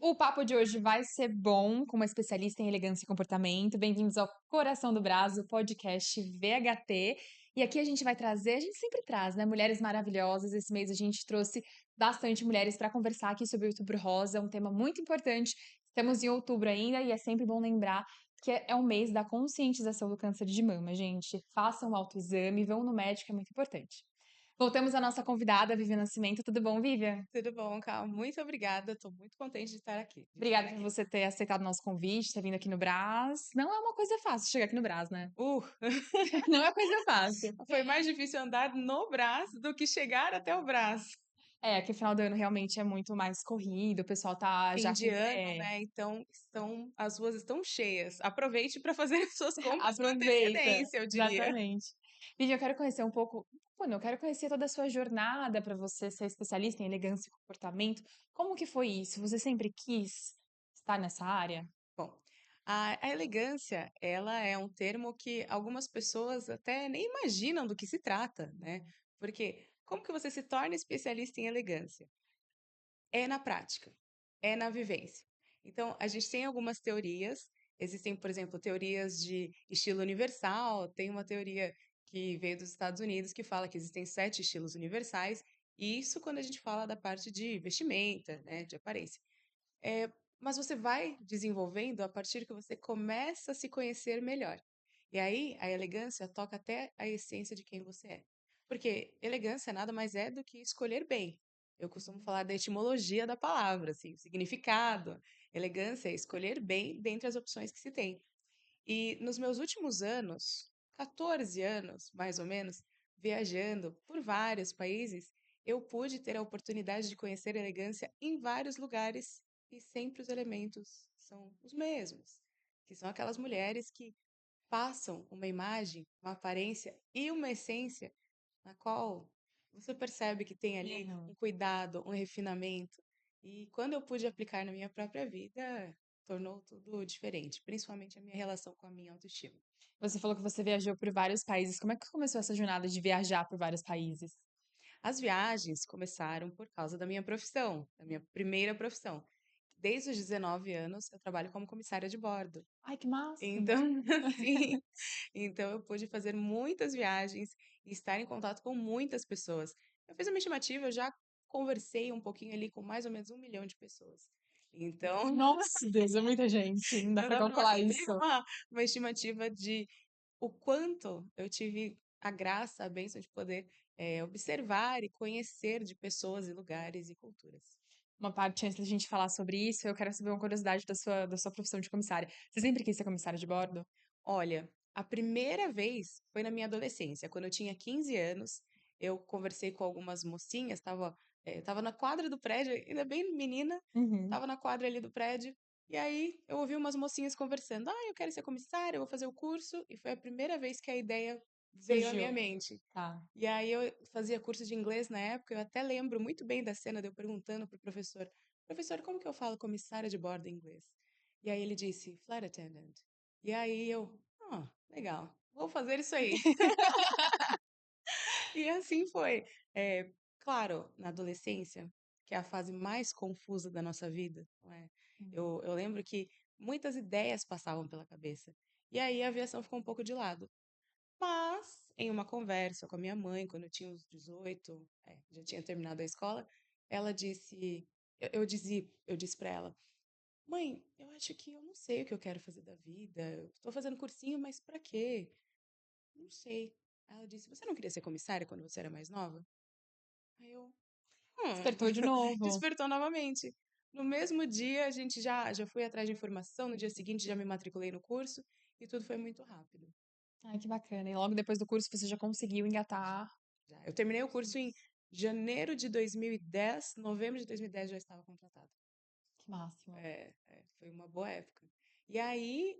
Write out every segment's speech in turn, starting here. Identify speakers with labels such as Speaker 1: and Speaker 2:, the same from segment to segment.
Speaker 1: O papo de hoje vai ser bom, com uma especialista em elegância e comportamento. Bem-vindos ao Coração do Brasil, podcast VHT. E aqui a gente vai trazer, a gente sempre traz, né, mulheres maravilhosas. Esse mês a gente trouxe bastante mulheres para conversar aqui sobre o Outubro Rosa, um tema muito importante. Estamos em outubro ainda e é sempre bom lembrar que é um mês da conscientização do câncer de mama, gente. Façam um autoexame, vão no médico, é muito importante. Voltamos à nossa convidada, Vivian Nascimento. Tudo bom, Vivian?
Speaker 2: Tudo bom, Cal? Muito obrigada. Estou muito contente de estar aqui, de estar
Speaker 1: Obrigada por
Speaker 2: aqui.
Speaker 1: você ter aceitado o nosso convite, ter vindo aqui no Brás. Não é uma coisa fácil chegar aqui no Brás, né?
Speaker 2: Uh,
Speaker 1: Não é coisa fácil.
Speaker 2: foi mais difícil andar no Brás do que chegar até o Brás.
Speaker 1: É, que o final do ano realmente é muito mais corrido, o pessoal tá
Speaker 2: Fim
Speaker 1: já
Speaker 2: de
Speaker 1: com.
Speaker 2: ano, né? Então as ruas estão cheias. Aproveite para fazer as suas compras com
Speaker 1: Aproveita,
Speaker 2: antecedência, eu diria.
Speaker 1: exatamente. Vivian, eu quero conhecer um pouco. Mano, eu quero conhecer toda a sua jornada para você ser especialista em elegância e comportamento. Como que foi isso? Você sempre quis estar nessa área?
Speaker 2: Bom, a elegância, ela é um termo que algumas pessoas até nem imaginam do que se trata, né? Porque como que você se torna especialista em elegância? É na prática, é na vivência. Então, a gente tem algumas teorias. Existem, por exemplo, teorias de estilo universal. Tem uma teoria que veio dos Estados Unidos que fala que existem 7 estilos universais. E isso quando a gente fala da parte de vestimenta, né, de aparência. É, mas você vai desenvolvendo a partir que você começa a se conhecer melhor. E aí, a elegância toca até a essência de quem você é. Porque elegância nada mais é do que escolher bem. Eu costumo falar da etimologia da palavra, assim, o significado. Elegância é escolher bem dentre as opções que se tem. E nos meus últimos anos, 14 anos, mais ou menos, viajando por vários países, eu pude ter a oportunidade de conhecer elegância em vários lugares e sempre os elementos são os mesmos, que são aquelas mulheres que passam uma imagem, uma aparência e uma essência na qual você percebe que tem ali
Speaker 1: Uhum.
Speaker 2: um cuidado, um refinamento. E quando eu pude aplicar na minha própria vida, tornou tudo diferente, principalmente a minha relação com a minha autoestima.
Speaker 1: Você falou que você viajou por vários países. Como é que começou essa jornada de viajar por vários países?
Speaker 2: As viagens começaram por causa da minha profissão, da minha primeira profissão. Desde os 19 anos, eu trabalho como comissária de bordo.
Speaker 1: Ai, que máximo!
Speaker 2: Então, assim, então eu pude fazer muitas viagens e estar em contato com muitas pessoas. Eu fiz uma estimativa, eu já conversei um pouquinho ali com mais ou menos 1 milhão de pessoas. Então,
Speaker 1: Nossa, Deus, é muita gente. Não dá
Speaker 2: então
Speaker 1: pra
Speaker 2: dá para
Speaker 1: calcular
Speaker 2: você ter
Speaker 1: isso.
Speaker 2: uma estimativa de o quanto eu tive a graça, a bênção de poder observar e conhecer de pessoas e lugares e culturas.
Speaker 1: Uma parte antes da gente falar sobre isso, eu quero saber uma curiosidade da sua profissão de comissária. Você sempre quis ser comissária de bordo?
Speaker 2: Olha, a primeira vez foi na minha adolescência, quando eu tinha 15 anos. Eu conversei com algumas mocinhas, tava na quadra do prédio, ainda bem menina,
Speaker 1: Uhum.
Speaker 2: tava na quadra ali do prédio, e aí eu ouvi umas mocinhas conversando. Ah, eu quero ser comissária, eu vou fazer o curso, e foi a primeira vez que a ideia veio à minha
Speaker 1: Surgiu.
Speaker 2: mente.
Speaker 1: Tá.
Speaker 2: E aí eu fazia curso de inglês na época, eu até lembro muito bem da cena de eu perguntando pro professor, professor, como que eu falo comissária de bordo em inglês? E aí ele disse, flight attendant. E aí eu, legal, vou fazer isso aí. E assim foi. Claro, na adolescência, que é a fase mais confusa da nossa vida, não é?
Speaker 1: Hum.
Speaker 2: Eu lembro que muitas ideias passavam pela cabeça. E aí a aviação ficou um pouco de lado. Mas, em uma conversa com a minha mãe, quando eu tinha uns 18, já tinha terminado a escola, ela disse, eu disse para ela, mãe, eu acho que eu não sei o que eu quero fazer da vida. Eu tô fazendo cursinho, mas pra quê? Não sei. Aí ela disse, você não queria ser comissária quando você era mais nova? Aí eu,
Speaker 1: Despertou de novo.
Speaker 2: despertou novamente. No mesmo dia, a gente já fui atrás de informação, no dia seguinte já me matriculei no curso e tudo foi muito rápido.
Speaker 1: Ai, que bacana. E logo depois do curso você já conseguiu engatar.
Speaker 2: Já. Eu terminei o curso em janeiro de 2010, novembro de 2010 já estava contratada.
Speaker 1: Que máximo.
Speaker 2: Foi uma boa época. E aí,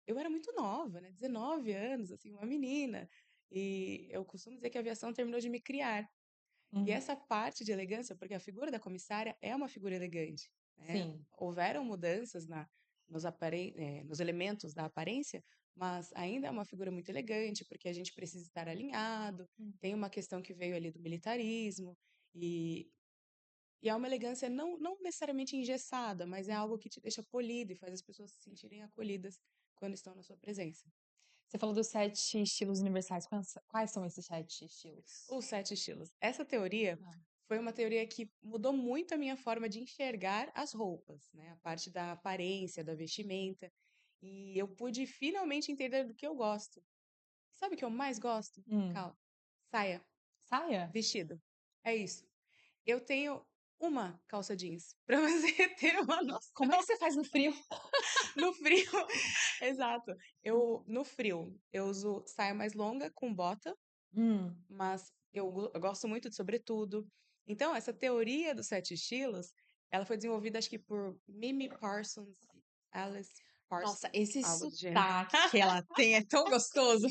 Speaker 2: eu era muito nova, né? 19 anos, assim, uma menina. E eu costumo dizer que a aviação terminou de me criar. E
Speaker 1: Uhum.
Speaker 2: essa parte de elegância, porque a figura da comissária é uma figura elegante, né?
Speaker 1: Sim.
Speaker 2: Houveram mudanças nos elementos da aparência, mas ainda é uma figura muito elegante, porque a gente precisa estar alinhado.
Speaker 1: Hum.
Speaker 2: Tem uma questão que veio ali do militarismo, e, E é uma elegância não necessariamente engessada, mas é algo que te deixa polido e faz as pessoas se sentirem acolhidas quando estão na sua presença.
Speaker 1: Você falou dos 7 estilos universais, quais são esses 7 estilos?
Speaker 2: Os 7 estilos. Essa teoria
Speaker 1: Ah.
Speaker 2: foi uma teoria que mudou muito a minha forma de enxergar as roupas, né? A parte da aparência, da vestimenta. E eu pude finalmente entender do que eu gosto. Sabe o que eu mais gosto?
Speaker 1: Hum.
Speaker 2: Calma. Saia,
Speaker 1: Saia?
Speaker 2: vestido. É isso. Eu tenho uma calça jeans, pra você ter uma
Speaker 1: Como é que
Speaker 2: noção.
Speaker 1: você faz no frio?
Speaker 2: No frio, exato. No frio, eu uso saia mais longa com bota,
Speaker 1: Hum.
Speaker 2: mas eu gosto muito de sobretudo. Então, essa teoria dos 7 estilos, ela foi desenvolvida, acho que por Mimi Parsons e Alice
Speaker 1: Nossa,
Speaker 2: Parsons,
Speaker 1: esse
Speaker 2: algo do gênero.
Speaker 1: sotaque que ela tem é tão gostoso.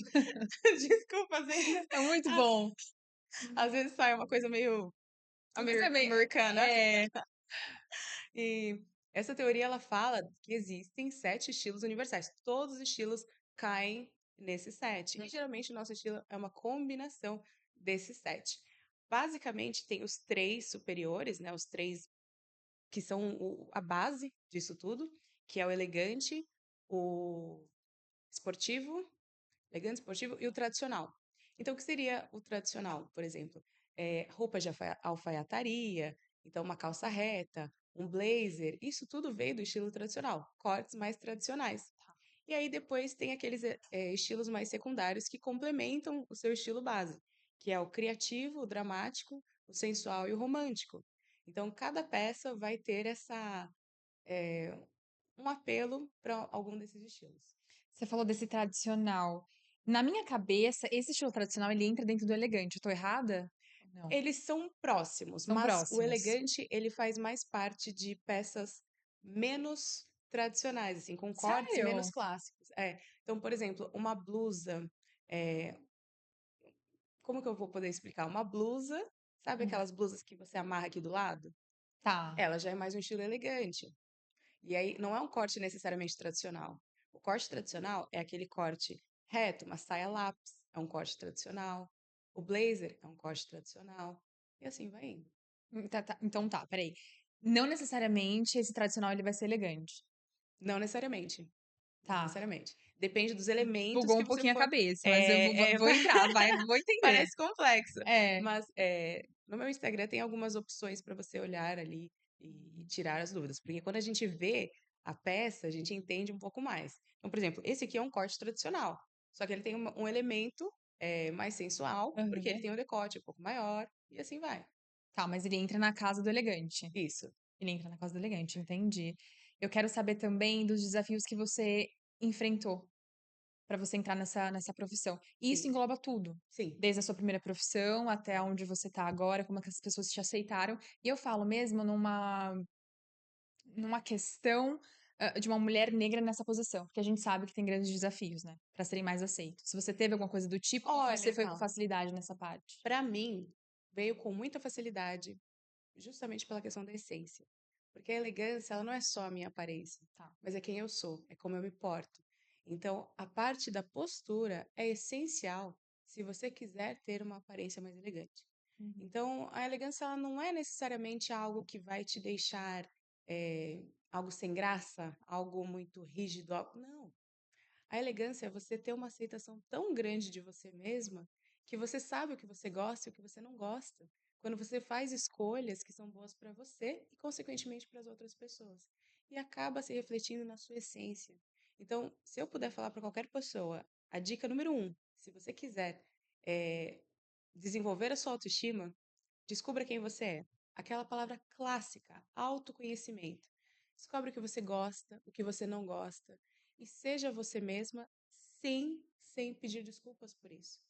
Speaker 2: Desculpa, às vezes,
Speaker 1: É muito
Speaker 2: às,
Speaker 1: bom.
Speaker 2: às vezes sai uma coisa meio
Speaker 1: Você é bem
Speaker 2: americana.
Speaker 1: é,
Speaker 2: E essa teoria ela fala que existem 7 estilos universais. Todos os estilos caem nesses 7. E geralmente o nosso estilo é uma combinação desses 7. Basicamente, tem os 3 superiores, né? Os 3 que são a base disso tudo, que é o elegante, o esportivo, elegante, esportivo e o tradicional. Então, o que seria o tradicional, por exemplo? Roupas de alfaiataria, então uma calça reta, um blazer, isso tudo veio do estilo tradicional, cortes mais tradicionais. E aí depois tem aqueles estilos mais secundários que complementam o seu estilo base, que é o criativo, o dramático, o sensual e o romântico. Então, cada peça vai ter eh, um apelo para algum desses estilos.
Speaker 1: você falou desse tradicional. Na minha cabeça, esse estilo tradicional, ele entra dentro do elegante. Eu tô errada? Não.
Speaker 2: Eles são próximos,
Speaker 1: São
Speaker 2: mas o
Speaker 1: próximos.
Speaker 2: elegante, ele faz mais parte de peças menos tradicionais, assim, com cortes menos
Speaker 1: Sério?
Speaker 2: clássicos. É. Então, por exemplo, uma blusa, eh, como que eu vou poder explicar? Uma blusa, sabe
Speaker 1: Hum.
Speaker 2: aquelas blusas que você amarra aqui do lado?
Speaker 1: Tá.
Speaker 2: Ela já é mais um estilo elegante. E aí não é um corte necessariamente tradicional. O corte tradicional é aquele corte reto, uma saia lápis, é um corte tradicional. O blazer é um corte tradicional. E assim vai indo.
Speaker 1: Então tá, peraí. Não necessariamente esse tradicional ele vai ser elegante.
Speaker 2: Não necessariamente, não
Speaker 1: Tá.
Speaker 2: necessariamente. Depende dos elementos
Speaker 1: Bugou
Speaker 2: que
Speaker 1: um
Speaker 2: você
Speaker 1: pouquinho a
Speaker 2: for.
Speaker 1: cabeça, mas eu vou,
Speaker 2: É, é,
Speaker 1: vou entrar, vou entender.
Speaker 2: parece complexo,
Speaker 1: É.
Speaker 2: mas no meu Instagram tem algumas opções para você olhar ali e tirar as dúvidas, porque quando a gente vê a peça, a gente entende um pouco mais. Então, por exemplo, esse aqui é um corte tradicional, só que ele tem um elemento mais sensual, porque ele
Speaker 1: Aham.
Speaker 2: tem um decote um pouco maior, e assim vai.
Speaker 1: Tá, mas ele entra na casa do elegante.
Speaker 2: Isso,
Speaker 1: Ele entra na casa do elegante, entendi. Eu quero saber também dos desafios que você enfrentou para você entrar nessa profissão. E isso
Speaker 2: sim,
Speaker 1: engloba tudo,
Speaker 2: sim,
Speaker 1: desde a sua primeira profissão até onde você tá agora, como é que as pessoas te aceitaram. E eu falo mesmo numa questão de uma mulher negra nessa posição, porque a gente sabe que tem grandes desafios, né, para serem mais aceitos. Se você teve alguma coisa do tipo, ou você
Speaker 2: Olha,
Speaker 1: foi com
Speaker 2: calma.
Speaker 1: facilidade nessa parte?
Speaker 2: Para mim, veio com muita facilidade, justamente pela questão da essência. Porque a elegância, ela não é só a minha aparência,
Speaker 1: Tá.
Speaker 2: mas é quem eu sou, é como eu me porto. Então, a parte da postura é essencial se você quiser ter uma aparência mais elegante.
Speaker 1: Uhum.
Speaker 2: Então, a elegância, ela não é necessariamente algo que vai te deixar algo sem graça, algo muito rígido. Não. A elegância é você ter uma aceitação tão grande de você mesma que você sabe o que você gosta e o que você não gosta. Quando você faz escolhas que são boas para você e, consequentemente, para as outras pessoas. E acaba se refletindo na sua essência. Então, se eu puder falar para qualquer pessoa, a dica número um, se você quiser eh, desenvolver a sua autoestima, descubra quem você é. Aquela palavra clássica, autoconhecimento. Descobre o que você gosta, o que você não gosta. E seja você mesma sem pedir desculpas por isso.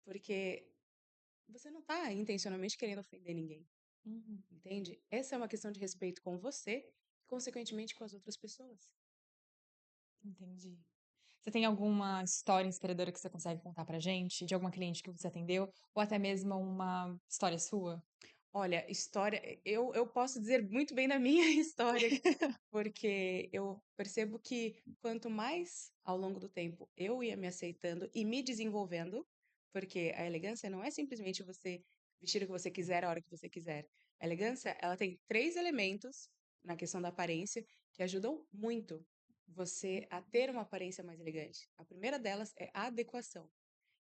Speaker 2: Porque você não está intencionalmente querendo ofender ninguém,
Speaker 1: Uhum.
Speaker 2: entende? Essa é uma questão de respeito com você e, consequentemente, com as outras pessoas.
Speaker 1: Entendi. Você tem alguma história inspiradora que você consegue contar pra gente? De alguma cliente que você atendeu? Ou até mesmo uma história sua?
Speaker 2: Olha, história, eu posso dizer muito bem da minha história, porque eu percebo que quanto mais ao longo do tempo eu ia me aceitando e me desenvolvendo, porque a elegância não é simplesmente você vestir o que você quiser a hora que você quiser, A elegância, ela tem 3 elementos na questão da aparência que ajudam muito você a ter uma aparência mais elegante. A primeira delas é a adequação.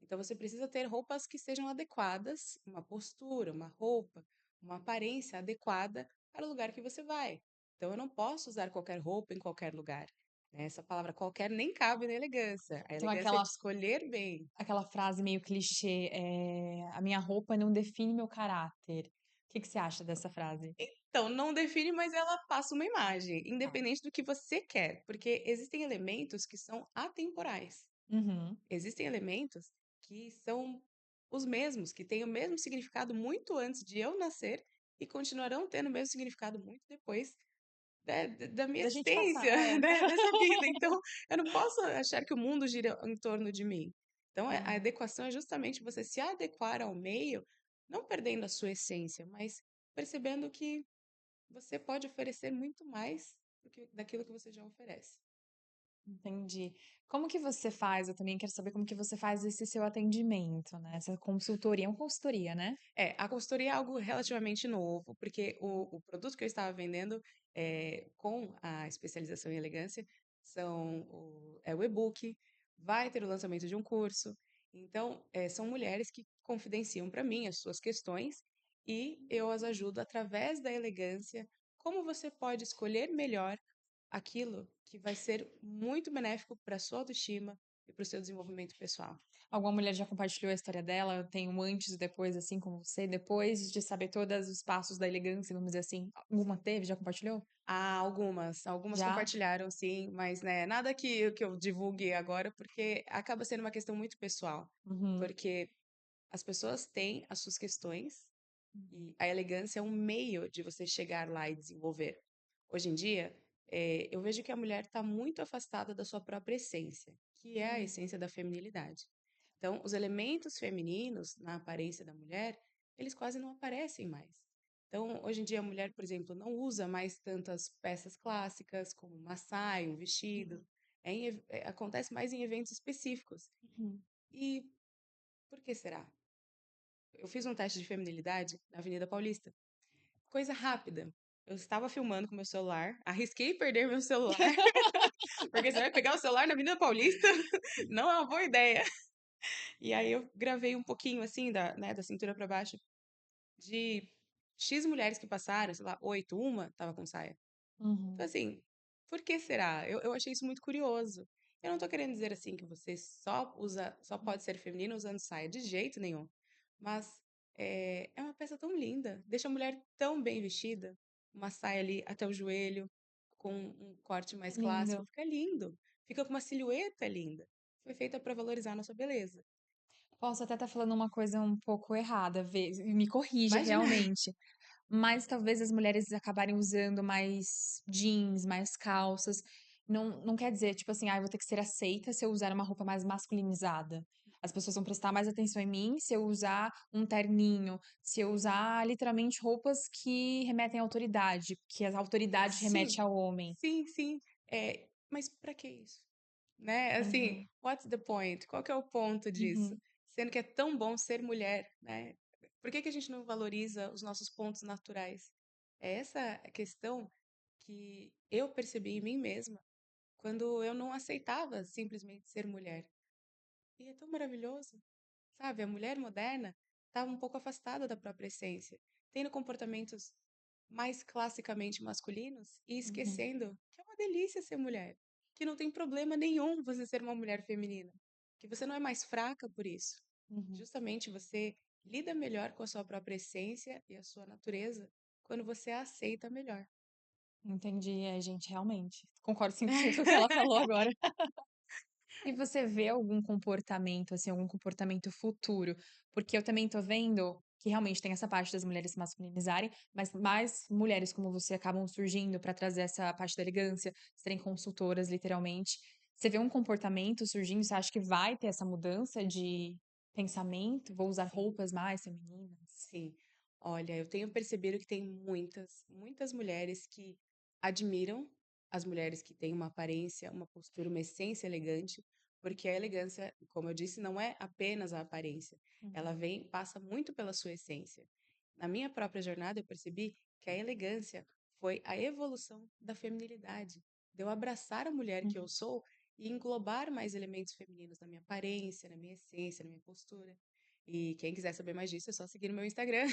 Speaker 2: Então você precisa ter roupas que sejam adequadas, uma postura, uma roupa, uma aparência adequada para o lugar que você vai. Então eu não posso usar qualquer roupa em qualquer lugar, né? Essa palavra qualquer nem cabe na elegância. A
Speaker 1: Então
Speaker 2: elegância é
Speaker 1: aquela
Speaker 2: de escolher bem.
Speaker 1: aquela frase meio clichê, "A minha roupa não define meu caráter". O que que você acha dessa frase?
Speaker 2: Então, não define, mas ela passa uma imagem,
Speaker 1: Tá.
Speaker 2: independente do que você quer, porque existem elementos que são atemporais.
Speaker 1: Uhum.
Speaker 2: Existem elementos que são os mesmos, que têm o mesmo significado muito antes de eu nascer e continuarão tendo o mesmo significado muito depois da minha
Speaker 1: Da gente passar,
Speaker 2: existência,
Speaker 1: é.
Speaker 2: né, dessa vida. Então, eu não posso achar que o mundo gira em torno de mim. Então, a
Speaker 1: Uhum.
Speaker 2: adequação é justamente você se adequar ao meio, não perdendo a sua essência, mas percebendo que você pode oferecer muito mais daquilo que você já oferece.
Speaker 1: Entendi. Como que você faz eu também quero saber como que você faz esse seu atendimento, né, essa consultoria é uma consultoria, né?
Speaker 2: É, a consultoria é algo relativamente novo, porque o produto que eu estava vendendo com a especialização em elegância é o e-book, vai ter o lançamento de um curso. Então, são mulheres que confidenciam para mim as suas questões e eu as ajudo através da elegância, como você pode escolher melhor aquilo que vai ser muito benéfico para a sua autoestima e para o seu desenvolvimento pessoal.
Speaker 1: Alguma mulher já compartilhou a história dela? Tem um antes e depois, assim como você, depois de saber todos os passos da elegância, vamos dizer assim, alguma
Speaker 2: Sim.
Speaker 1: teve, já compartilhou?
Speaker 2: Ah, algumas
Speaker 1: Já?
Speaker 2: compartilharam sim, mas, né, nada que eu divulgue agora, porque acaba sendo uma questão muito pessoal,
Speaker 1: Uhum.
Speaker 2: porque as pessoas têm as suas questões
Speaker 1: Uhum.
Speaker 2: e a elegância é um meio de você chegar lá e desenvolver. Hoje em dia, eu vejo que a mulher está muito afastada da sua própria essência, que é a
Speaker 1: Hum.
Speaker 2: essência da feminilidade. Então, os elementos femininos na aparência da mulher, eles quase não aparecem mais. Então, hoje em dia, a mulher, por exemplo, não usa mais tantas peças clássicas como uma saia, um vestido.
Speaker 1: Uhum.
Speaker 2: Acontece mais em eventos específicos.
Speaker 1: Uhum.
Speaker 2: E por que será? Eu fiz um teste de feminilidade na Avenida Paulista. Coisa rápida. Eu estava filmando com meu celular, arrisquei perder meu celular, porque você vai pegar o celular na Avenida Paulista, não é uma boa ideia. E aí eu gravei um pouquinho assim da cintura para baixo de X mulheres que passaram, sei lá, 8, uma tava com saia. Então
Speaker 1: Uhum.
Speaker 2: assim, por que será? Eu achei isso muito curioso. Eu não tô querendo dizer assim que você só pode ser feminina usando saia, de jeito nenhum. Mas é uma peça tão linda, deixa a mulher tão bem vestida, uma saia ali até o joelho, com um corte mais clássico,
Speaker 1: Lindo.
Speaker 2: fica lindo. Fica com uma silhueta linda. Foi feita para valorizar a nossa beleza.
Speaker 1: Posso até estar falando uma coisa um pouco errada, me corrija
Speaker 2: Imagina.
Speaker 1: realmente. Mas talvez as mulheres acabarem usando mais jeans, mais calças. Não quer dizer, tipo assim, ah, eu vou ter que ser aceita se eu usar uma roupa mais masculinizada. As pessoas vão prestar mais atenção em mim se eu usar um terninho, se eu usar literalmente roupas que remetem à autoridade, que a autoridade remete
Speaker 2: Sim,
Speaker 1: ao homem.
Speaker 2: sim, sim. Mas para que isso? Né? Assim,
Speaker 1: Uhum,
Speaker 2: what's the point? Qual que é o ponto disso?
Speaker 1: uhum,
Speaker 2: Sendo que é tão bom ser mulher, né? Por que que a gente não valoriza os nossos pontos naturais? É essa a questão que eu percebi em mim mesma quando eu não aceitava simplesmente ser mulher. E é tão maravilhoso, sabe? A mulher moderna estava um pouco afastada da própria essência, tendo comportamentos mais classicamente masculinos e
Speaker 1: uhum,
Speaker 2: esquecendo que é uma delícia ser mulher, que não tem problema nenhum você ser uma mulher feminina, que você não é mais fraca por isso.
Speaker 1: uhum.
Speaker 2: Justamente você lida melhor com a sua própria essência e a sua natureza quando você a aceita melhor.
Speaker 1: Entendi, gente, realmente. Concordo 100% com o que ela falou agora. E você vê algum comportamento, assim, algum comportamento futuro? Porque eu também tô vendo que realmente tem essa parte das mulheres se masculinizarem, mas mais mulheres como você acabam surgindo para trazer essa parte da elegância, serem consultoras, literalmente. Você vê um comportamento surgindo, você acha que vai ter essa mudança de pensamento? Vou usar
Speaker 2: Sim.
Speaker 1: roupas mais femininas?
Speaker 2: Sim. Olha, eu tenho percebido que tem muitas mulheres que admiram as mulheres que têm uma aparência, uma postura, uma essência elegante, porque a elegância, como eu disse, não é apenas a aparência. Ela
Speaker 1: Uhum,
Speaker 2: vem, passa muito pela sua essência. Na minha própria jornada, eu percebi que a elegância foi a evolução da feminilidade, de eu abraçar a mulher que eu
Speaker 1: Uhum.
Speaker 2: sou e englobar mais elementos femininos na minha aparência, na minha essência, na minha postura. E quem quiser saber mais disso, é só seguir no meu Instagram.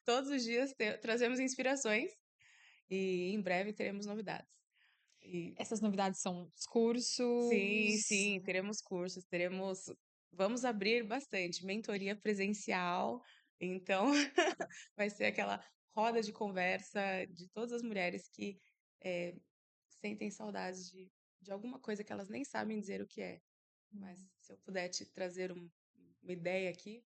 Speaker 2: Todos os dias trazemos inspirações e em breve teremos novidades. E
Speaker 1: Essas novidades são os
Speaker 2: sim,
Speaker 1: cursos.
Speaker 2: sim, teremos cursos, teremos. Vamos abrir bastante mentoria presencial, então vai ser aquela roda de conversa de todas as mulheres que eh, sentem saudades de alguma coisa que elas nem sabem dizer o que é. Mas
Speaker 1: Hum.
Speaker 2: se eu puder te trazer uma ideia aqui,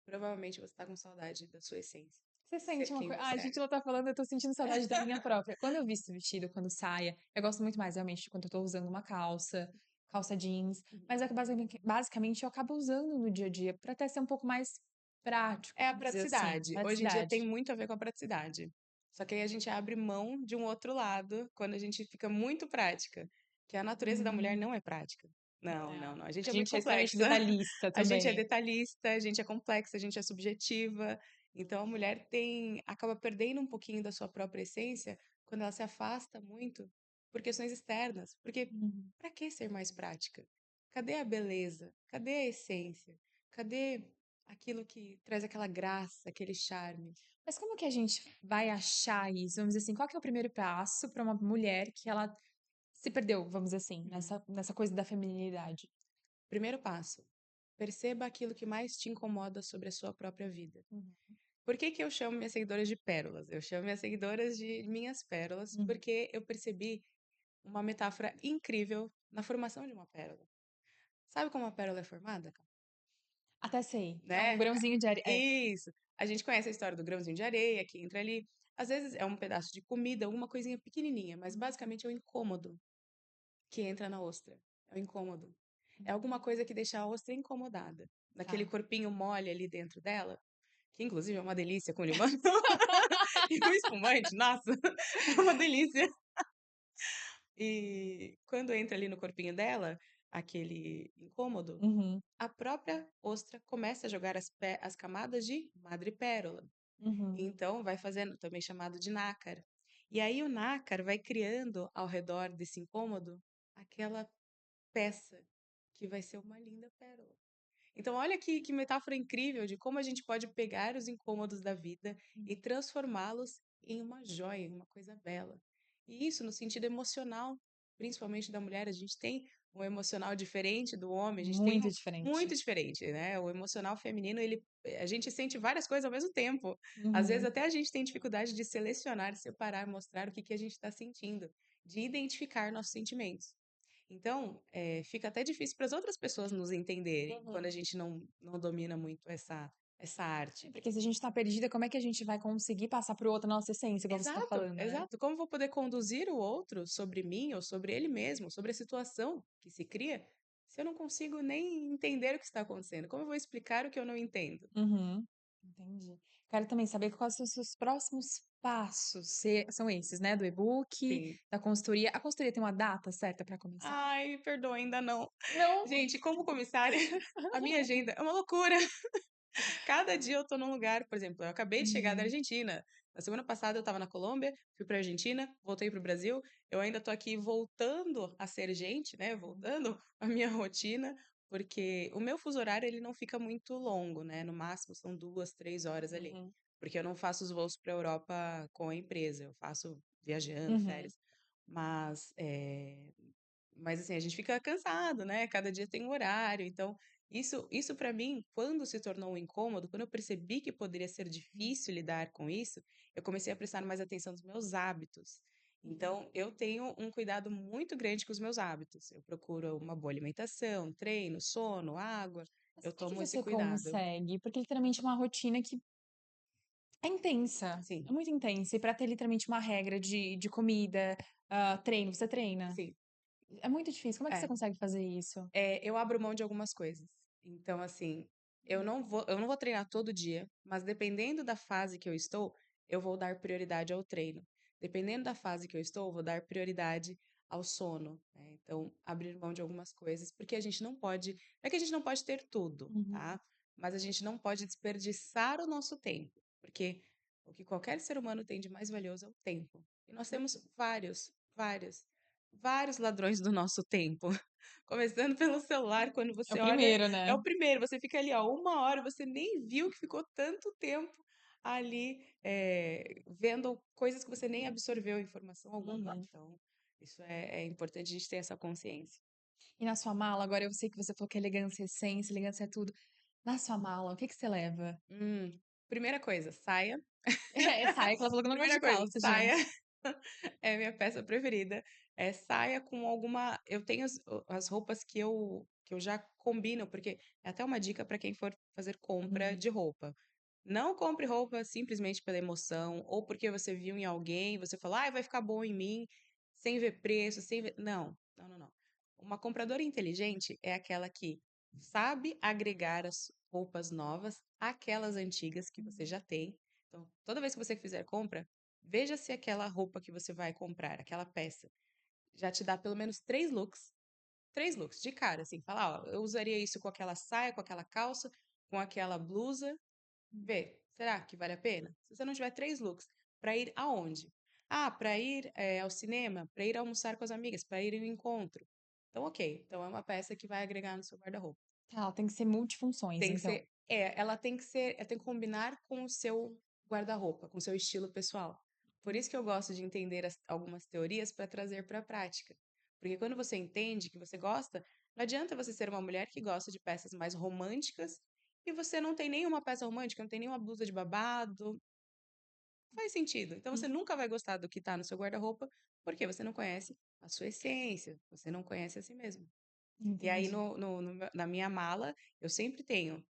Speaker 2: provavelmente você está com saudade da sua essência,
Speaker 1: Você
Speaker 2: de ser
Speaker 1: sente uma
Speaker 2: quem
Speaker 1: coisa.
Speaker 2: você
Speaker 1: A
Speaker 2: é.
Speaker 1: gente não tá falando, eu tô sentindo saudade da minha própria. Quando eu visto vestido, quando saia, eu gosto muito mais realmente de quando eu tô usando uma calça, calça jeans.
Speaker 2: Uhum.
Speaker 1: Mas é que basicamente eu acabo usando no dia a dia pra até ser um pouco mais prático,
Speaker 2: É a
Speaker 1: vamos dizer assim,
Speaker 2: praticidade. Hoje em dia tem
Speaker 1: praticidade.
Speaker 2: muito a ver com a praticidade. Só que aí a gente abre mão de um outro lado quando a gente fica muito prática, que a natureza da mulher
Speaker 1: Hum,
Speaker 2: não é prática. Não, não,
Speaker 1: não.
Speaker 2: não. A
Speaker 1: A
Speaker 2: gente é muito
Speaker 1: gente é extremamente
Speaker 2: complexa.
Speaker 1: detalhista
Speaker 2: A gente é
Speaker 1: também.
Speaker 2: detalhista, a gente é complexa, a gente é subjetiva. Então a mulher acaba perdendo um pouquinho da sua própria essência quando ela se afasta muito por questões externas. Porque
Speaker 1: Uhum.
Speaker 2: para que ser mais prática? Cadê a beleza? Cadê a essência? Cadê aquilo que traz aquela graça, aquele charme?
Speaker 1: Mas como que a gente vai achar isso? Vamos dizer assim, qual que é o primeiro passo para uma mulher que ela se perdeu, vamos dizer assim,
Speaker 2: Uhum.
Speaker 1: nessa coisa da feminilidade?
Speaker 2: Primeiro passo: perceba aquilo que mais te incomoda sobre a sua própria vida.
Speaker 1: Uhum.
Speaker 2: Por que que eu chamo minhas seguidoras de pérolas? Eu chamo minhas seguidoras de minhas pérolas
Speaker 1: Uhum.
Speaker 2: porque eu percebi uma metáfora incrível na formação de uma pérola. Sabe como uma pérola é formada, Cá?
Speaker 1: Até sei. É um
Speaker 2: Né?
Speaker 1: grãozinho de areia. É.
Speaker 2: Isso. A gente conhece a história do grãozinho de areia que entra ali. Às vezes é um pedaço de comida, alguma coisinha pequenininha, mas basicamente é o incômodo que entra na ostra. É o incômodo. É alguma coisa que deixa a ostra incomodada. Naquele
Speaker 1: Tá.
Speaker 2: corpinho mole ali dentro dela, que inclusive é uma delícia com limão e o espumante, nossa, é uma delícia. E quando entra ali no corpinho dela, aquele incômodo,
Speaker 1: Uhum,
Speaker 2: a própria ostra começa a jogar as camadas de madrepérola.
Speaker 1: uhum.
Speaker 2: Então, vai fazendo, também chamado de nácar. E aí o nácar vai criando ao redor desse incômodo aquela peça que vai ser uma linda pérola. Então, olha que metáfora incrível de como a gente pode pegar os incômodos da vida e transformá-los em uma joia, em uma coisa bela. E isso no sentido emocional, principalmente da mulher, a gente tem um emocional diferente do homem, a gente tem
Speaker 1: Muito
Speaker 2: muito
Speaker 1: diferente.
Speaker 2: diferente, né? O emocional feminino, a gente sente várias coisas ao mesmo tempo. Às vezes
Speaker 1: Uhum.
Speaker 2: até a gente tem dificuldade de selecionar, separar, mostrar o que que a gente está sentindo, de identificar nossos sentimentos. Então, fica até difícil para as outras pessoas nos entenderem quando a
Speaker 1: Uhum.
Speaker 2: gente não domina muito essa
Speaker 1: É,
Speaker 2: arte.
Speaker 1: porque se a gente tá perdida, como é que a gente vai conseguir passar pro outro a nossa essência, igual você tá
Speaker 2: Exato,
Speaker 1: falando, né?
Speaker 2: exato. Como vou poder conduzir o outro sobre mim ou sobre ele mesmo, sobre a situação que se cria, se eu não consigo nem entender o que está acontecendo? Como eu vou explicar o que eu não entendo?
Speaker 1: Uhum. Entendi. Quero também saber quais são os seus próximos passos. São esses, né? Do e-book,
Speaker 2: Sim.
Speaker 1: da consultoria. A consultoria tem uma data certa pra começar?
Speaker 2: Ai, perdoa, ainda não.
Speaker 1: Não.
Speaker 2: Gente, como comissária, a minha agenda é uma loucura. Cada dia eu tô num lugar, por exemplo, eu acabei de chegar da
Speaker 1: Uhum.
Speaker 2: Argentina. Na semana passada eu estava na Colômbia, fui pra Argentina, voltei pro Brasil. Eu ainda tô aqui voltando a ser gente, né? Voltando à minha rotina, porque o meu fuso horário ele não fica muito longo, né? No máximo são 2, 3 horas ali.
Speaker 1: Uhum.
Speaker 2: Porque eu não faço os voos para Europa com a empresa, eu faço viajando,
Speaker 1: Uhum.
Speaker 2: férias. Mas mas assim, a gente fica cansado, né? Cada dia tem um horário. Então, isso para mim, quando se tornou um incômodo, quando eu percebi que poderia ser difícil lidar com isso, eu comecei a prestar mais atenção nos meus hábitos.
Speaker 1: Uhum.
Speaker 2: Então, eu tenho um cuidado muito grande com os meus hábitos. Eu procuro uma boa alimentação, treino, sono, água.
Speaker 1: Mas
Speaker 2: Eu
Speaker 1: como é que
Speaker 2: tomo esse
Speaker 1: você
Speaker 2: cuidado.
Speaker 1: consegue? Porque literalmente é uma rotina que é intensa,
Speaker 2: Sim,
Speaker 1: é muito intensa. E pra ter literalmente uma regra de comida, treino, você treina?
Speaker 2: sim.
Speaker 1: É muito difícil. Como é que você
Speaker 2: É.
Speaker 1: consegue fazer isso?
Speaker 2: Eu abro mão de algumas coisas. Então, assim, eu não vou treinar todo dia, mas dependendo da fase que eu estou, eu vou dar prioridade ao treino. Dependendo da fase que eu estou, eu vou dar prioridade ao sono, né? Então, abrir mão de algumas coisas, porque a gente não pode, não é que a gente não pode ter tudo,
Speaker 1: Uhum.
Speaker 2: tá? Mas a gente não pode desperdiçar o nosso tempo. porque o que qualquer ser humano tem de mais valioso é o tempo. E nós temos vários ladrões do nosso tempo. Começando pelo celular, quando
Speaker 1: É o
Speaker 2: você olha,
Speaker 1: primeiro,
Speaker 2: é
Speaker 1: né?
Speaker 2: o primeiro, você fica ali, ó, 1 hora, você nem viu que ficou tanto tempo ali vendo coisas que você nem absorveu informação alguma.
Speaker 1: Uhum.
Speaker 2: Então, isso é importante a gente ter essa consciência.
Speaker 1: E na sua mala, agora eu sei que você falou que elegância é essência, elegância é tudo. Na sua mala, o que que você leva?
Speaker 2: Primeira coisa, saia.
Speaker 1: É saia, que ela falou que não gosta
Speaker 2: Primeira
Speaker 1: de
Speaker 2: coisa,
Speaker 1: calça,
Speaker 2: saia.
Speaker 1: gente.
Speaker 2: É a minha peça preferida. É saia com alguma. Eu tenho as roupas que eu já combino, porque é até uma dica para quem for fazer compra
Speaker 1: Uhum.
Speaker 2: de roupa. Não compre roupa simplesmente pela emoção, ou porque você viu em alguém, você falou, ah, vai ficar bom em mim, sem ver preço, sem ver. Não, não, não, não. Uma compradora inteligente é aquela que sabe agregar as roupas novas àquelas antigas que você já tem. Então, toda vez que você fizer compra, veja se aquela roupa que você vai comprar, aquela peça, já te dá pelo menos 3 looks. 3 looks, de cara, assim. Fala, ó, eu usaria isso com aquela saia, com aquela calça, com aquela blusa. Vê, será que vale a pena? Se você não tiver 3 looks, para ir aonde? Ah, para ir ao cinema, para ir almoçar com as amigas, para ir em um encontro. Então, ok. Então, é uma peça que vai agregar no seu guarda-roupa.
Speaker 1: Tá, ela tem que ser multifunções,
Speaker 2: Tem que
Speaker 1: então.
Speaker 2: ser, ela tem que combinar com o seu guarda-roupa, com o seu estilo pessoal. Por isso que eu gosto de entender algumas teorias para trazer para a prática. Porque quando você entende que você gosta, não adianta você ser uma mulher que gosta de peças mais românticas e você não tem nenhuma peça romântica, não tem nenhuma blusa de babado. Faz sentido. Então você
Speaker 1: Hum,
Speaker 2: nunca vai gostar do que está no seu guarda-roupa, porque você não conhece a sua essência, você não conhece a si mesmo. E aí,
Speaker 1: entendi.
Speaker 2: na minha mala, eu sempre tenho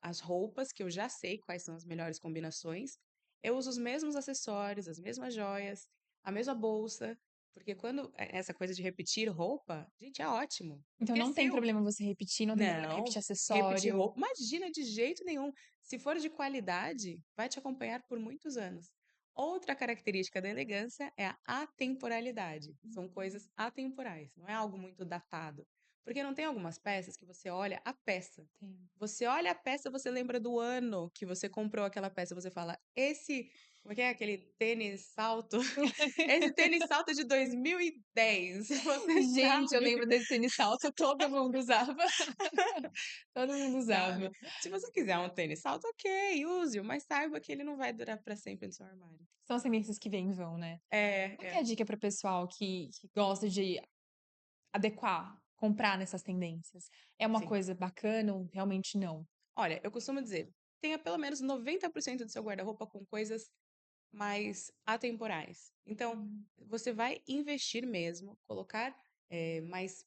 Speaker 2: as roupas, que eu já sei quais são as melhores combinações. Eu uso os mesmos acessórios, as mesmas joias, a mesma bolsa, porque quando essa coisa de repetir roupa, gente, é ótimo,
Speaker 1: Então
Speaker 2: porque é
Speaker 1: não tem
Speaker 2: seu.
Speaker 1: problema você repetir, não tem problema
Speaker 2: Não,
Speaker 1: repetir
Speaker 2: repetir
Speaker 1: acessório.
Speaker 2: roupa, imagina de jeito nenhum. Se for de qualidade, vai te acompanhar por muitos anos. Outra característica da elegância é a atemporalidade. São coisas atemporais, não é algo muito datado. Porque não tem algumas peças que você olha a peça.
Speaker 1: Tem.
Speaker 2: Você olha a peça, você lembra do ano que você comprou aquela peça, você fala, como é que é aquele tênis salto? Esse tênis salto é de 2010, você
Speaker 1: Gente, eu
Speaker 2: sabe?
Speaker 1: lembro desse tênis salto, todo mundo usava. Todo mundo usava.
Speaker 2: Sabe? Se você quiser um tênis salto, ok, use-o, mas saiba que ele não vai durar para sempre no seu armário.
Speaker 1: São as tendências que vêm e vão, né?
Speaker 2: É,
Speaker 1: Qual que é a
Speaker 2: é.
Speaker 1: dica para o pessoal que gosta de adequar, comprar nessas tendências? É uma
Speaker 2: Sim.
Speaker 1: coisa bacana ou realmente não?
Speaker 2: Olha, eu costumo dizer, tenha pelo menos 90% do seu guarda-roupa com coisas mais atemporais. Então,
Speaker 1: Hum.
Speaker 2: você vai investir mesmo, colocar mais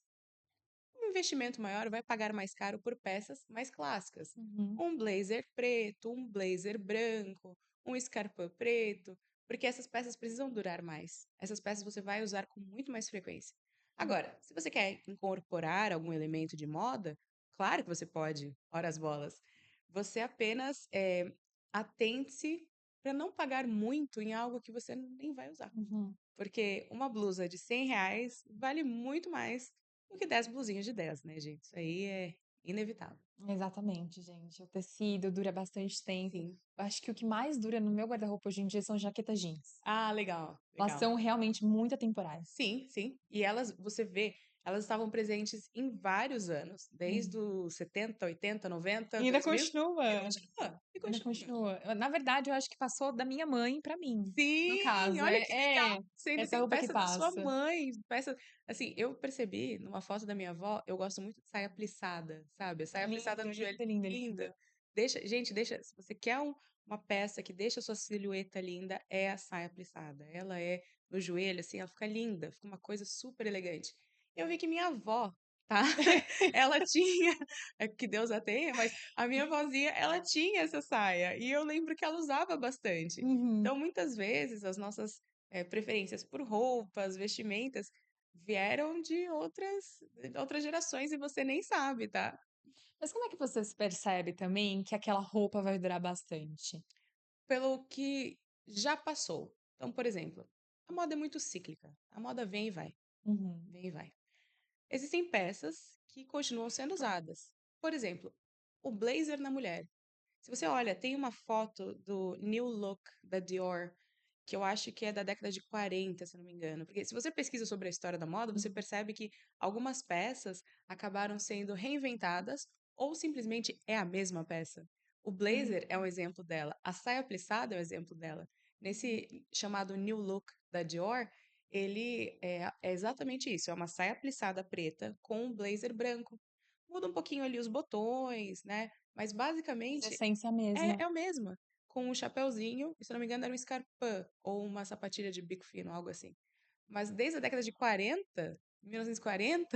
Speaker 2: um investimento maior, vai pagar mais caro por peças mais clássicas.
Speaker 1: Uhum,
Speaker 2: Um blazer preto, um blazer branco, um escarpão preto, porque essas peças precisam durar mais. Essas peças você vai usar com muito mais frequência.
Speaker 1: hum,
Speaker 2: Agora, se você quer incorporar algum elemento de moda, claro que você pode, ora as bolas. Você apenas atente-se para não pagar muito em algo que você nem vai usar.
Speaker 1: uhum.
Speaker 2: Porque uma blusa de R$ 100 vale muito mais do que 10 blusinhas de 10, né, gente? Isso aí é inevitável.
Speaker 1: Exatamente, gente. O tecido dura bastante tempo.
Speaker 2: Sim.
Speaker 1: Eu acho que o que mais dura no meu guarda-roupa hoje em dia são jaquetas jeans.
Speaker 2: Ah, legal,
Speaker 1: Elas
Speaker 2: legal.
Speaker 1: são realmente muito atemporais.
Speaker 2: Sim, sim. E elas, você vê, elas estavam presentes em vários anos, desde
Speaker 1: Uhum.
Speaker 2: os 70, 80, 90,
Speaker 1: E ainda
Speaker 2: 2000, e
Speaker 1: continua,
Speaker 2: continua, e
Speaker 1: ainda
Speaker 2: continua.
Speaker 1: continua. Na verdade, eu acho que passou da minha mãe pra mim, no
Speaker 2: Sim,
Speaker 1: caso.
Speaker 2: olha que legal. Você ainda
Speaker 1: Essa
Speaker 2: tem
Speaker 1: roupa que
Speaker 2: peça da sua
Speaker 1: passa.
Speaker 2: mãe, peça. Assim, eu percebi numa foto da minha avó, eu gosto muito de saia plissada, sabe? Saia plissada
Speaker 1: Lindo,
Speaker 2: no joelho,
Speaker 1: lindo, lindo, lindo.
Speaker 2: linda. Gente, deixa. Se você quer uma peça que deixa a sua silhueta linda, é a saia plissada. Ela é no joelho, assim, ela fica linda, fica uma coisa super elegante. Eu vi que minha avó, tá? Ela tinha, que Deus a tenha, mas a minha avózinha, ela tinha essa saia e eu lembro que ela usava bastante.
Speaker 1: Uhum.
Speaker 2: Então, muitas vezes, as nossas preferências por roupas, vestimentas, vieram de outras gerações e você nem sabe, tá?
Speaker 1: Mas como é que você se percebe também que aquela roupa vai durar bastante?
Speaker 2: Pelo que já passou. Então, por exemplo, a moda é muito cíclica. A moda vem e vai,
Speaker 1: Uhum.
Speaker 2: vem e vai. Existem peças que continuam sendo usadas. Por exemplo, o blazer na mulher. Se você olha, tem uma foto do New Look da Dior, que eu acho que é da década de 40, se eu não me engano. Porque se você pesquisa sobre a história da moda, você
Speaker 1: Uhum,
Speaker 2: percebe que algumas peças acabaram sendo reinventadas ou simplesmente é a mesma peça. O blazer é um
Speaker 1: uhum,
Speaker 2: exemplo dela, a saia plissada é um exemplo dela.
Speaker 1: uhum.
Speaker 2: Nesse chamado New Look da Dior, ele é exatamente isso, é uma saia plissada preta com um blazer branco. Muda um pouquinho ali os botões, né? Mas
Speaker 1: Mas a
Speaker 2: basicamente
Speaker 1: essência é a mesma.
Speaker 2: é a mesma, com um chapéuzinho, e se não me engano era um escarpin ou uma sapatilha de bico fino, algo assim. Mas desde a década de 40, 1940,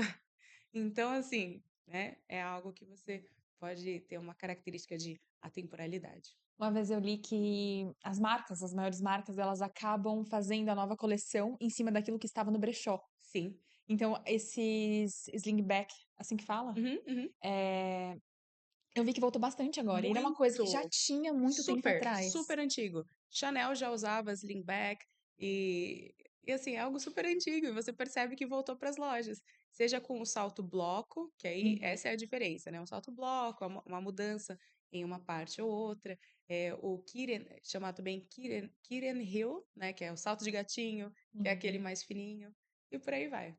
Speaker 2: então assim, né, é algo que você pode ter uma característica de atemporalidade.
Speaker 1: Uma vez eu li que as marcas, as maiores marcas, elas acabam fazendo a nova coleção em cima daquilo que estava no brechó.
Speaker 2: Sim.
Speaker 1: Então, esses slingback, assim que fala?
Speaker 2: Uhum, uhum.
Speaker 1: Eh, eu vi que voltou bastante agora. E era uma coisa que já
Speaker 2: Muito.
Speaker 1: tinha muito tempo
Speaker 2: Super,
Speaker 1: atrás.
Speaker 2: super antigo. Chanel já usava slingback e, assim, é algo super antigo e você percebe que voltou para as lojas. Seja com o salto bloco, que aí
Speaker 1: Uhum,
Speaker 2: essa é a diferença, né? Um salto bloco, uma mudança em uma parte ou outra. É, o Kiren, chamado também Kiren Heel, né? Que é o salto de gatinho, que é aquele
Speaker 1: uhum.
Speaker 2: mais fininho. E por aí vai.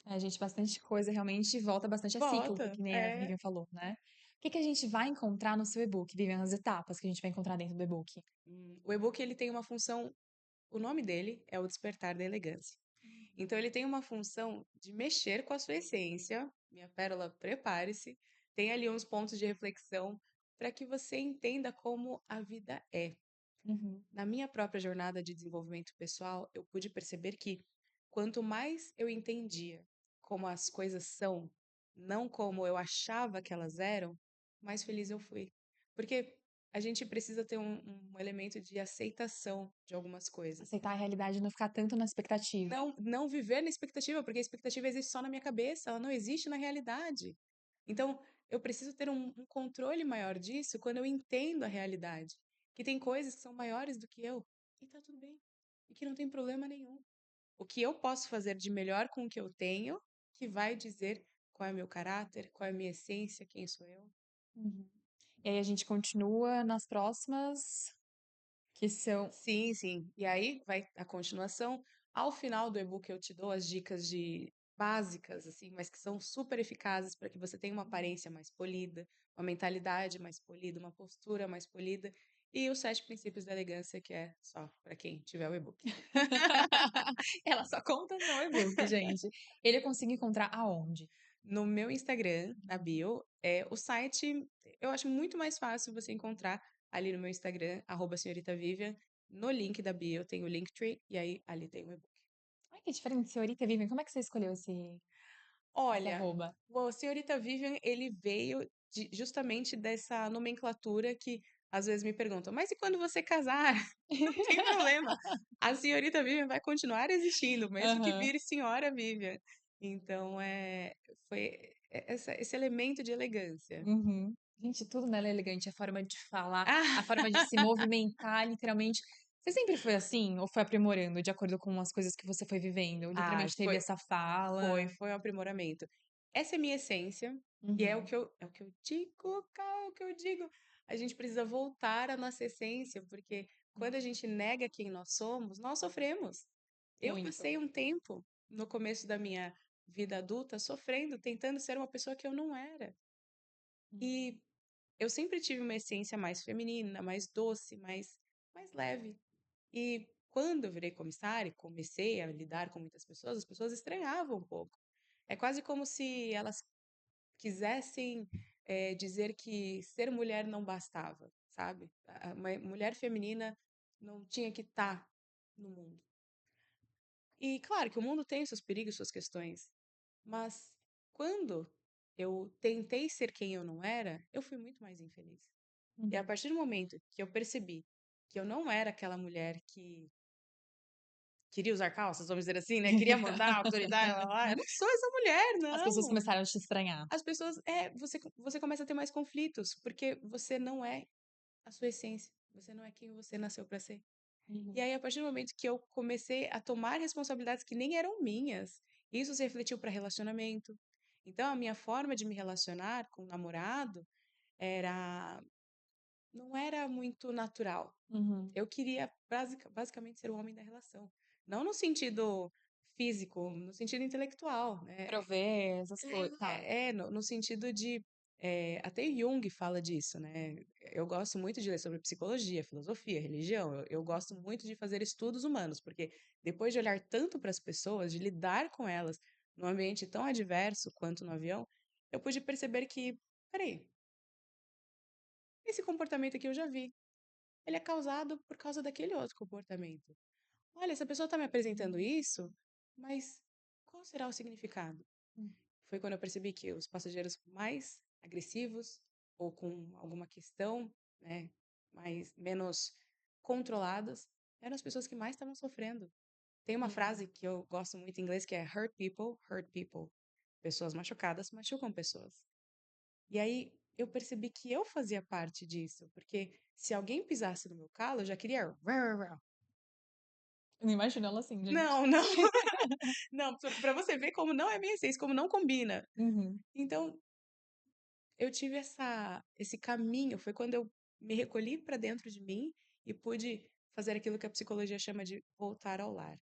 Speaker 1: É, gente, bastante coisa realmente volta bastante a cíclico,
Speaker 2: Volta,
Speaker 1: que nem a
Speaker 2: é.
Speaker 1: Vivian falou, né? O que que a gente vai encontrar no seu e-book, Vivian? As etapas que a gente vai encontrar dentro do e-book.
Speaker 2: O e-book ele tem uma função, o nome dele é o Despertar da Elegância. Então ele tem uma função de mexer com a sua essência. Minha pérola, prepare-se. Tem ali uns pontos de reflexão para que você entenda como a vida é.
Speaker 1: Uhum,
Speaker 2: Na minha própria jornada de desenvolvimento pessoal, eu pude perceber que quanto mais eu entendia como as coisas são, não como eu achava que elas eram, mais feliz eu
Speaker 1: uhum.
Speaker 2: fui. Porque a gente precisa ter um elemento de aceitação de algumas coisas.
Speaker 1: Aceitar a realidade e não ficar tanto na expectativa.
Speaker 2: Não viver na expectativa, porque a expectativa existe só na minha cabeça, ela não existe na realidade. Então, eu preciso ter um controle maior disso quando eu entendo a realidade. Que tem coisas que são maiores do que eu, e tá tudo bem. E que não tem problema nenhum. O que eu posso fazer de melhor com o que eu tenho, que vai dizer qual é o meu caráter, qual é a minha essência, quem sou eu.
Speaker 1: Uhum. E aí a gente continua nas próximas, que são.
Speaker 2: Sim, sim. E aí vai a continuação. Ao final do e-book eu te dou as dicas de básicas, assim, mas que são super eficazes para que você tenha uma aparência mais polida, uma mentalidade mais polida, uma postura mais polida. E os 7 princípios da elegância, que é só para quem tiver o e-book.
Speaker 1: Ela só conta no e-book, gente. Ele eu consigo encontrar aonde?
Speaker 2: No meu Instagram, na bio, o site eu acho muito mais fácil você encontrar ali no meu Instagram, @senhorita Vivian. No link da bio tem o Linktree, e aí ali tem o e-book.
Speaker 1: Ai, que diferente, senhorita Vivian. Como é que você escolheu esse
Speaker 2: Olha,
Speaker 1: arroba?
Speaker 2: o Senhorita Vivian, ele veio justamente dessa nomenclatura que às vezes me perguntam, mas e quando você casar? Não tem problema. A Senhorita Vivian vai continuar existindo, mesmo que
Speaker 1: Aham.
Speaker 2: vire Senhora Vivian. Então, foi esse elemento de elegância.
Speaker 1: Uhum. Gente, tudo nela é elegante. A forma de falar, a
Speaker 2: Ah,
Speaker 1: forma de se movimentar, literalmente. Você sempre foi assim? Ou foi aprimorando de acordo com as coisas que você foi vivendo? Ou
Speaker 2: ah,
Speaker 1: literalmente teve
Speaker 2: foi,
Speaker 1: essa fala?
Speaker 2: foi um aprimoramento. Essa é a minha essência, e
Speaker 1: Uhum.
Speaker 2: é o que eu digo, cara, é o que eu digo. A gente precisa voltar à nossa essência, porque quando a gente nega quem nós somos, nós sofremos. Eu
Speaker 1: Muito.
Speaker 2: passei um tempo no começo da minha vida adulta sofrendo, tentando ser uma pessoa que eu não era. E eu sempre tive uma essência mais feminina, mais doce, mais leve. E quando eu virei comissária e comecei a lidar com muitas pessoas, as pessoas estranhavam um pouco. É quase como se elas quisessem dizer que ser mulher não bastava, sabe? Uma mulher feminina não tinha que estar no mundo. E claro que o mundo tem seus perigos, suas questões, mas quando eu tentei ser quem eu não era, eu fui muito mais infeliz. E a
Speaker 1: Uhum.
Speaker 2: partir do momento que eu percebi que eu não era aquela mulher que queria usar calças, vamos dizer assim, né? Queria mandar, autoridade, lá, lá. Eu não sou essa mulher,
Speaker 1: As pessoas
Speaker 2: não.
Speaker 1: começaram a te estranhar.
Speaker 2: As pessoas, você começa a ter mais conflitos, porque você não é a sua essência, você não é quem você nasceu para ser. E
Speaker 1: Uhum.
Speaker 2: aí, a partir do momento que eu comecei a tomar responsabilidades que nem eram minhas, isso se refletiu para relacionamento. Então, a minha forma de me relacionar com o namorado era não era muito natural.
Speaker 1: Uhum.
Speaker 2: Eu queria basicamente ser o homem da relação. Não no sentido físico, no sentido intelectual, né?
Speaker 1: Prover essas coisas, tá.
Speaker 2: No sentido de. Até Jung fala disso, né? Eu gosto muito de ler sobre psicologia, filosofia, religião. Eu gosto muito de fazer estudos humanos, porque depois de olhar tanto para as pessoas, de lidar com elas num ambiente tão adverso quanto no avião, eu pude perceber que, peraí, esse comportamento aqui eu já vi. Ele é causado por causa daquele outro comportamento. Olha, essa pessoa está me apresentando isso, mas qual será o significado?
Speaker 1: Hum.
Speaker 2: Foi quando eu percebi que os passageiros mais agressivos ou com alguma questão, né, menos controladas, eram as pessoas que mais estavam sofrendo. Tem uma
Speaker 1: Uhum.
Speaker 2: frase que eu gosto muito em inglês que é hurt people, hurt people. Pessoas machucadas machucam pessoas. E aí eu percebi que eu fazia parte disso, porque se alguém pisasse no meu calo, eu já queria.
Speaker 1: Eu não imagino ela assim, gente.
Speaker 2: Não, não, não, pra você ver como não é bem assim, como não combina.
Speaker 1: Uhum.
Speaker 2: Então, eu tive esse caminho, foi quando eu me recolhi para dentro de mim e pude fazer aquilo que a psicologia chama de voltar ao lar.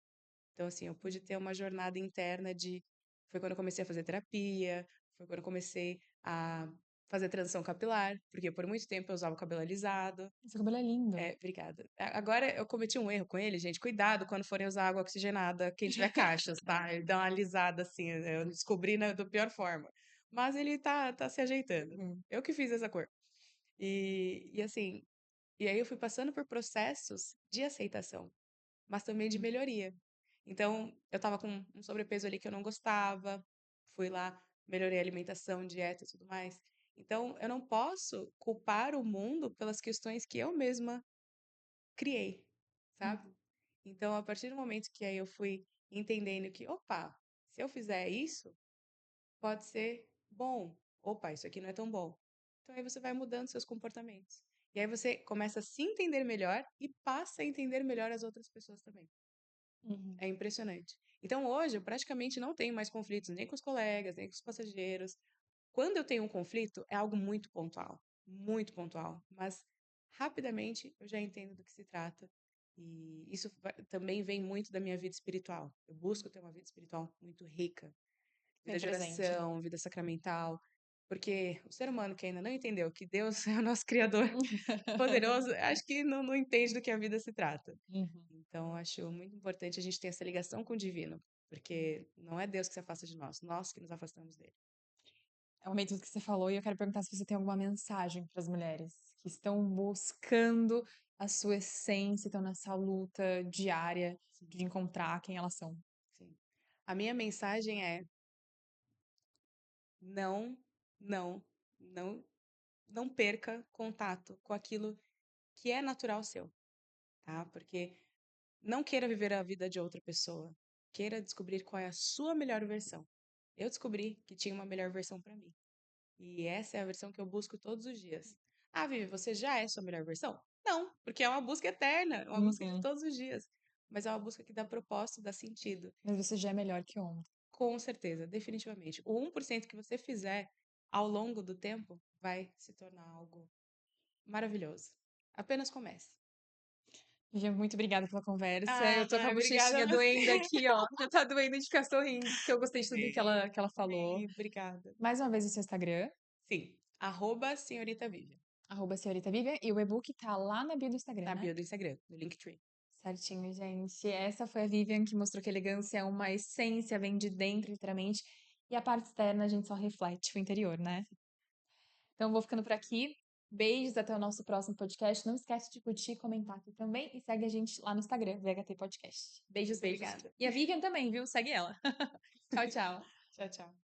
Speaker 2: Então, assim, eu pude ter uma jornada interna de. Foi quando eu comecei a fazer terapia, foi quando eu comecei a fazer transição capilar, porque por muito tempo eu usava o cabelo alisado.
Speaker 1: Seu cabelo é lindo.
Speaker 2: Obrigada. Agora eu cometi um erro com ele, gente. Cuidado quando forem usar água oxigenada, quem tiver caixas, tá? Ele dá uma alisada assim, eu descobri da pior forma. Mas ele tá se ajeitando.
Speaker 1: Uhum.
Speaker 2: Eu que fiz essa cor. E assim, e aí eu fui passando por processos de aceitação, mas também de melhoria. Então, eu tava com um sobrepeso ali que eu não gostava, fui lá, melhorei a alimentação, dieta e tudo mais. Então, eu não posso culpar o mundo pelas questões que eu mesma criei, sabe?
Speaker 1: Uhum.
Speaker 2: Então, a partir do momento que aí eu fui entendendo que, opa, se eu fizer isso, pode ser bom. Opa, isso aqui não é tão bom. Então, aí você vai mudando seus comportamentos. E aí você começa a se entender melhor e passa a entender melhor as outras pessoas também.
Speaker 1: Uhum.
Speaker 2: É impressionante. Então, hoje, eu praticamente não tenho mais conflitos nem com os colegas, nem com os passageiros. Quando eu tenho um conflito, é algo muito pontual, mas rapidamente eu já entendo do que se trata. E isso também vem muito da minha vida espiritual. Eu busco ter uma vida espiritual muito rica, vida
Speaker 1: Bem
Speaker 2: de
Speaker 1: presente.
Speaker 2: oração, vida sacramental, porque o ser humano que ainda não entendeu que Deus é o nosso Criador poderoso, acho que não entende do que a vida se trata.
Speaker 1: Uhum.
Speaker 2: Então, acho muito importante a gente ter essa ligação com o divino, porque não é Deus que se afasta de nós que nos afastamos dele.
Speaker 1: É o momento que você falou e eu quero perguntar se você tem alguma mensagem para as mulheres que estão buscando a sua essência, estão nessa luta diária
Speaker 2: Sim,
Speaker 1: de encontrar quem elas são.
Speaker 2: sim. A minha mensagem é: não, não, não, não perca contato com aquilo que é natural seu, tá? Porque não queira viver a vida de outra pessoa. Queira descobrir qual é a sua melhor versão. Eu descobri que tinha uma melhor versão para mim. E essa é a versão que eu busco todos os dias. Ah, Vivi, você já é sua melhor versão? Não, porque é uma busca eterna, é uma busca de
Speaker 1: Uhum.
Speaker 2: todos os dias. Mas é uma busca que dá propósito, dá sentido.
Speaker 1: Mas você já é melhor que ontem.
Speaker 2: Com certeza, definitivamente. O 1% que você fizer ao longo do tempo vai se tornar algo maravilhoso. Apenas comece.
Speaker 1: Vivian, muito obrigada pela conversa. Eu tô com a
Speaker 2: Ai, obrigada
Speaker 1: bochechinha
Speaker 2: a você.
Speaker 1: doendo aqui, ó. Tá doendo de ficar sorrindo, porque eu gostei de tudo
Speaker 2: Sim,
Speaker 1: que ela falou.
Speaker 2: sim, obrigada.
Speaker 1: Mais uma vez o seu Instagram,
Speaker 2: Sim, arroba senhorita Vivian,
Speaker 1: @senhorita Vivian, e o e-book tá lá na bio do Instagram,
Speaker 2: na
Speaker 1: né?
Speaker 2: bio do Instagram, no Linktree.
Speaker 1: Certinho, gente. Essa foi a Vivian que mostrou que elegância é uma essência, vem de dentro, literalmente, e a parte externa a gente só reflete o interior, né? Então, eu vou ficando por aqui. Beijos, até o nosso próximo podcast. Não esquece de curtir, comentar aqui também e segue a gente lá no Instagram, VHT Podcast. Beijos,
Speaker 2: Muito
Speaker 1: beijos.
Speaker 2: obrigada.
Speaker 1: E a Vivian também, viu? Segue ela. Tchau, tchau.
Speaker 2: Tchau, tchau.